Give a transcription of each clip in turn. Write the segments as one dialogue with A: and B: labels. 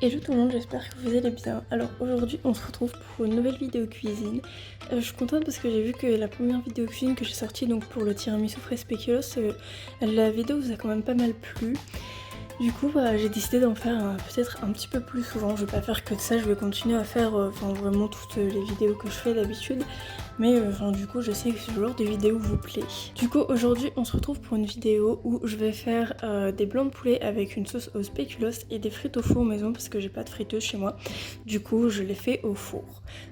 A: Hello tout le monde, j'espère que vous allez bien. Alors aujourd'hui on se retrouve pour une nouvelle vidéo cuisine. Je suis contente parce que j'ai vu que la première vidéo cuisine que j'ai sortie donc pour le tiramisu frais spéculoos, la vidéo vous a quand même pas mal plu. Du coup j'ai décidé d'en faire peut-être un petit peu plus souvent. Je vais pas faire que de ça, je vais continuer à faire vraiment toutes les vidéos que je fais d'habitude. Mais du coup je sais que ce genre de vidéo vous plaît. Du coup aujourd'hui on se retrouve pour une vidéo où je vais faire des blancs de poulet avec une sauce au spéculoos et des frites au four maison parce que j'ai pas de friteuse chez moi. Du coup je les fais au four.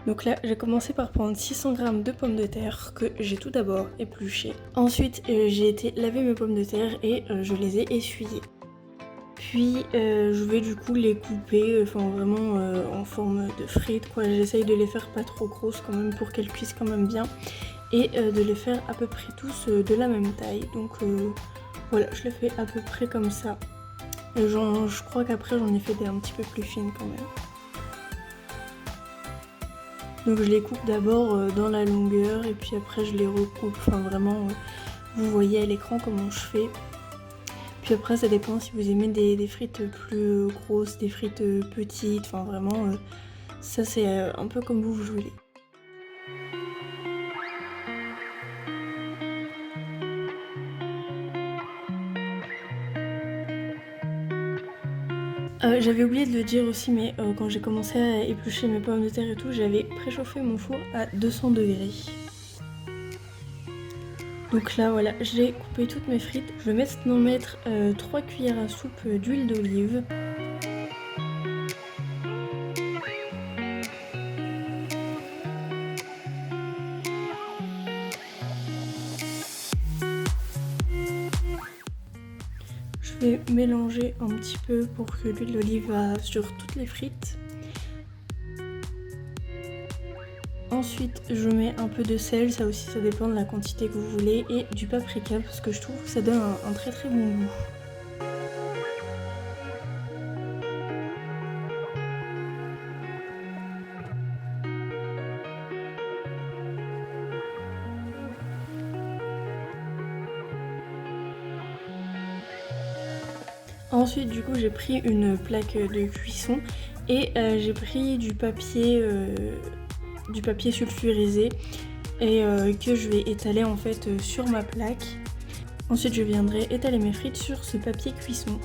A: Donc là j'ai commencé par prendre 600 g de pommes de terre que j'ai tout d'abord épluchées. Ensuite j'ai été laver mes pommes de terre et je les ai essuyées. Puis je vais du coup les couper, vraiment en forme de frites quoi. J'essaye de les faire pas trop grosses quand même pour qu'elles cuisent quand même bien. Et de les faire à peu près tous de la même taille. Donc voilà, je les fais à peu près comme ça. Et je crois qu'après j'en ai fait des un petit peu plus fines quand même. Donc je les coupe d'abord dans la longueur et puis après je les recoupe. Enfin vraiment, vous voyez à l'écran comment je fais. Puis après ça dépend si vous aimez des frites plus grosses, des frites petites, enfin vraiment ça c'est un peu comme vous voulez. J'avais oublié de le dire aussi mais quand j'ai commencé à éplucher mes pommes de terre et tout, j'avais préchauffé mon four à 200 degrés. Donc là voilà, j'ai coupé toutes mes frites. Je vais maintenant mettre 3 cuillères à soupe d'huile d'olive. Je vais mélanger un petit peu pour que l'huile d'olive va sur toutes les frites. Ensuite je mets un peu de sel, ça aussi ça dépend de la quantité que vous voulez, et du paprika parce que je trouve que ça donne un très très bon goût. Ensuite du coup j'ai pris une plaque de cuisson et j'ai pris du papier sulfurisé et que je vais étaler en fait sur ma plaque. Ensuite je viendrai étaler mes frites sur ce papier cuisson.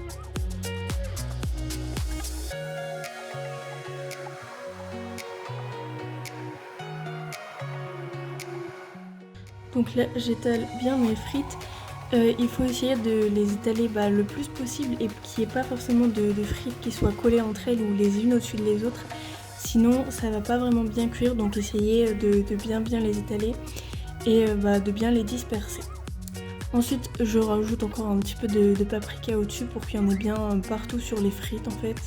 A: Donc là j'étale bien mes frites. Il faut essayer de les étaler le plus possible et qu'il n'y ait pas forcément de frites qui soient collées entre elles ou les unes au-dessus des autres. Sinon ça va pas vraiment bien cuire, donc essayez de bien les étaler et de bien les disperser. Ensuite je rajoute encore un petit peu de paprika au-dessus pour qu'il y en ait bien partout sur les frites en fait.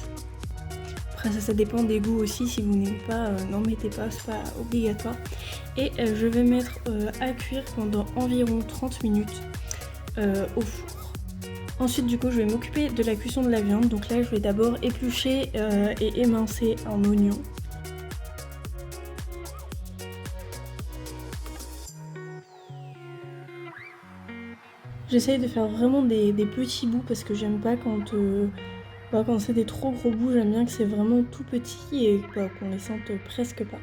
A: Après ça dépend des goûts aussi, si vous n'aimez pas, n'en mettez pas, c'est pas obligatoire. Et je vais mettre à cuire pendant environ 30 minutes au four. Ensuite du coup je vais m'occuper de la cuisson de la viande. Donc là je vais d'abord éplucher et émincer un oignon. J'essaye de faire vraiment des petits bouts parce que j'aime pas quand c'est des trop gros bouts, j'aime bien que c'est vraiment tout petit et qu'on les sente presque pas.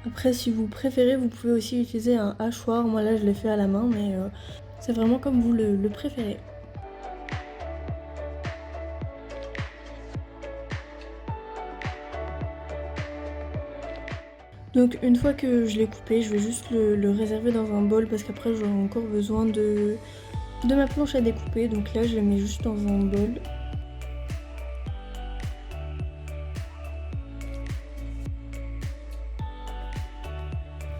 A: Après si vous préférez vous pouvez aussi utiliser un hachoir, moi là je l'ai fait à la main mais c'est vraiment comme vous le préférez. Donc une fois que je l'ai coupé, je vais juste le réserver dans un bol parce qu'après j'aurai encore besoin de ma planche à découper. Donc là je le mets juste dans un bol.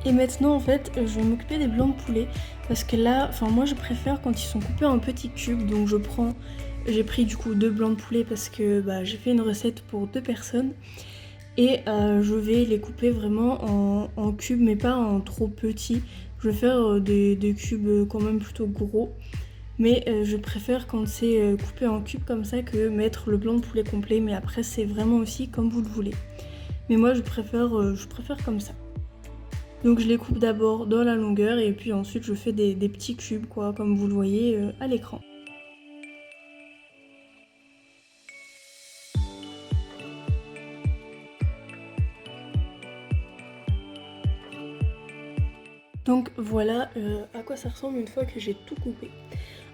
A: Et maintenant en fait je vais m'occuper des blancs de poulet parce que là, moi je préfère quand ils sont coupés en petits cubes. Donc j'ai pris du coup 2 blancs de poulet parce que j'ai fait une recette pour 2 personnes. Et je vais les couper vraiment en cubes mais pas en trop petits. Je vais faire des cubes quand même plutôt gros. Mais je préfère quand c'est coupé en cubes comme ça que mettre le blanc de poulet complet. Mais après c'est vraiment aussi comme vous le voulez. Mais moi je préfère comme ça. Donc je les coupe d'abord dans la longueur et puis ensuite je fais des petits cubes quoi, comme vous le voyez à l'écran. Donc voilà à quoi ça ressemble une fois que j'ai tout coupé.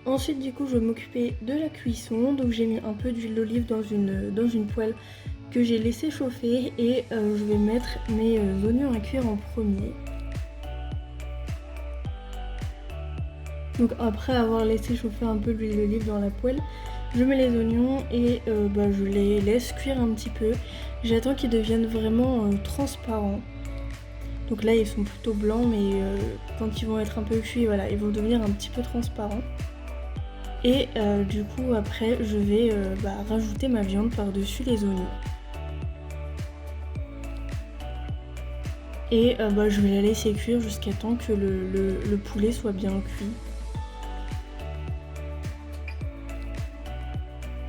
A: Ensuite du coup je vais m'occuper de la cuisson, donc j'ai mis un peu d'huile d'olive dans une poêle que j'ai laissé chauffer et je vais mettre mes oignons à cuire en premier. Donc après avoir laissé chauffer un peu l'huile d'olive dans la poêle, je mets les oignons et je les laisse cuire un petit peu. J'attends qu'ils deviennent vraiment transparents. Donc là ils sont plutôt blancs, mais quand ils vont être un peu cuits, voilà, ils vont devenir un petit peu transparents. Et du coup après je vais rajouter ma viande par-dessus les oignons. Et je vais la laisser cuire jusqu'à temps que le poulet soit bien cuit.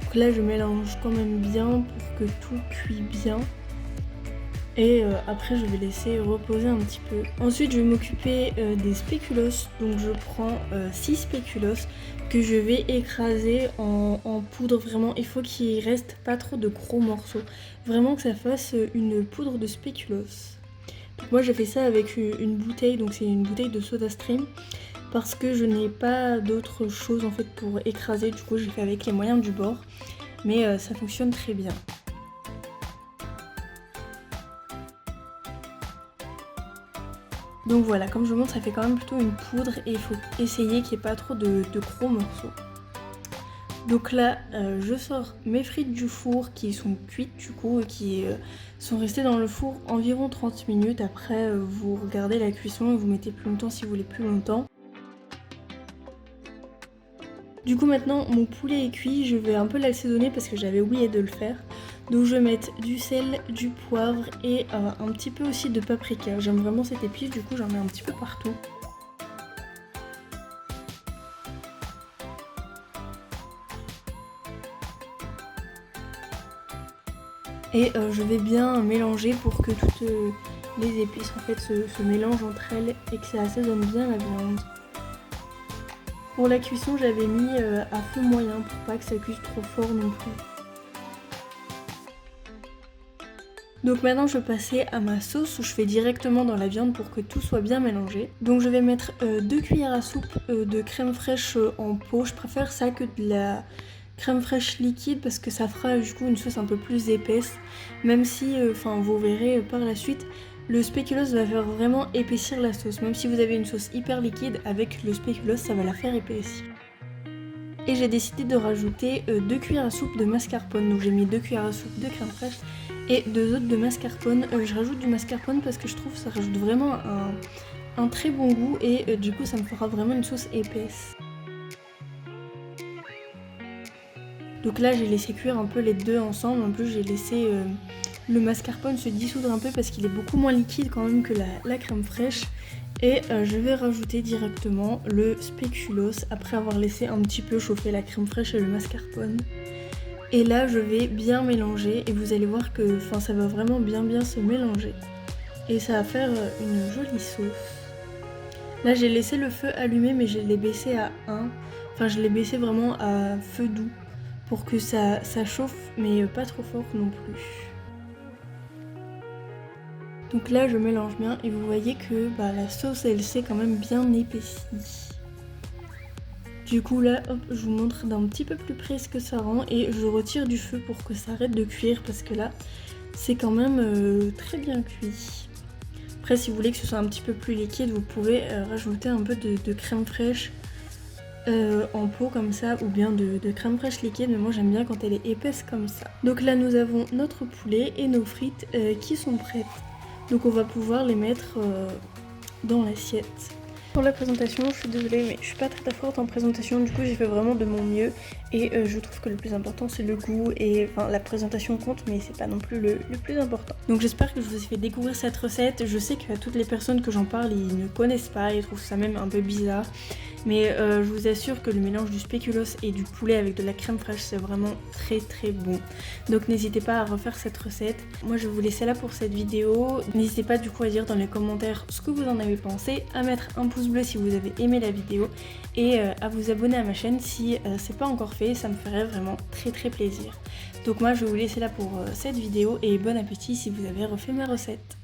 A: Donc là je mélange quand même bien pour que tout cuit bien. Et après je vais laisser reposer un petit peu. Ensuite je vais m'occuper des spéculoos. Donc je prends 6 spéculoos que je vais écraser en poudre. Vraiment il faut qu'il reste pas trop de gros morceaux. Vraiment que ça fasse une poudre de spéculoos. Donc moi j'ai fait ça avec une bouteille, donc c'est une bouteille de SodaStream. Parce que je n'ai pas d'autre chose en fait pour écraser. Du coup j'ai fait avec les moyens du bord. Mais ça fonctionne très bien. Donc voilà, comme je vous montre, ça fait quand même plutôt une poudre et il faut essayer qu'il n'y ait pas trop de gros morceaux. Donc là, je sors mes frites du four qui sont cuites du coup et qui sont restées dans le four environ 30 minutes. Après, vous regardez la cuisson et vous mettez plus longtemps si vous voulez plus longtemps. Du coup maintenant mon poulet est cuit, je vais un peu l'assaisonner parce que j'avais oublié de le faire. Donc je vais mettre du sel, du poivre et un petit peu aussi de paprika. J'aime vraiment cette épice, du coup j'en mets un petit peu partout. Et je vais bien mélanger pour que toutes les épices en fait se mélangent entre elles et que ça assaisonne bien la viande. Pour la cuisson, j'avais mis à feu moyen pour pas que ça cuise trop fort non plus. Donc maintenant je vais passer à ma sauce où je fais directement dans la viande pour que tout soit bien mélangé. Donc je vais mettre 2 cuillères à soupe de crème fraîche en pot. Je préfère ça que de la crème fraîche liquide parce que ça fera du coup une sauce un peu plus épaisse. Même si, vous verrez par la suite, le spéculoos va faire vraiment épaissir la sauce. Même si vous avez une sauce hyper liquide, avec le spéculoos ça va la faire épaissir. Et j'ai décidé de rajouter 2 cuillères à soupe de mascarpone. Donc j'ai mis 2 cuillères à soupe de crème fraîche et 2 autres de mascarpone. Je rajoute du mascarpone parce que je trouve que ça rajoute vraiment un très bon goût et du coup ça me fera vraiment une sauce épaisse. Donc là j'ai laissé cuire un peu les deux ensemble. En plus j'ai laissé le mascarpone se dissoudre un peu parce qu'il est beaucoup moins liquide quand même que la crème fraîche. Et je vais rajouter directement le spéculoos après avoir laissé un petit peu chauffer la crème fraîche et le mascarpone. Et là je vais bien mélanger et vous allez voir que ça va vraiment bien se mélanger. Et ça va faire une jolie sauce. Là j'ai laissé le feu allumé mais je l'ai baissé à 1. Je l'ai baissé vraiment à feu doux pour que ça chauffe mais pas trop fort non plus. Donc là je mélange bien et vous voyez que la sauce elle s'est quand même bien épaissie. Du coup là hop, je vous montre d'un petit peu plus près ce que ça rend et je retire du feu pour que ça arrête de cuire parce que là c'est quand même très bien cuit. Après si vous voulez que ce soit un petit peu plus liquide vous pouvez rajouter un peu de crème fraîche en pot comme ça ou bien de crème fraîche liquide, mais moi j'aime bien quand elle est épaisse comme ça. Donc là nous avons notre poulet et nos frites qui sont prêtes. Donc on va pouvoir les mettre dans l'assiette. Pour la présentation, je suis désolée mais je suis pas très forte en présentation, du coup j'ai fait vraiment de mon mieux et je trouve que le plus important c'est le goût et la présentation compte mais c'est pas non plus le plus important. Donc j'espère que je vous ai fait découvrir cette recette. Je sais que toutes les personnes que j'en parle ils ne connaissent pas, ils trouvent ça même un peu bizarre. Mais je vous assure que le mélange du spéculoos et du poulet avec de la crème fraîche c'est vraiment très bon. Donc n'hésitez pas à refaire cette recette. Moi je vais vous laisser là pour cette vidéo. N'hésitez pas du coup à dire dans les commentaires ce que vous en avez pensé, à mettre un pouce bleu si vous avez aimé la vidéo et à vous abonner à ma chaîne si c'est pas encore fait, ça me ferait vraiment très plaisir. Donc moi je vais vous laisser là pour cette vidéo et bon appétit si vous avez refait ma recette.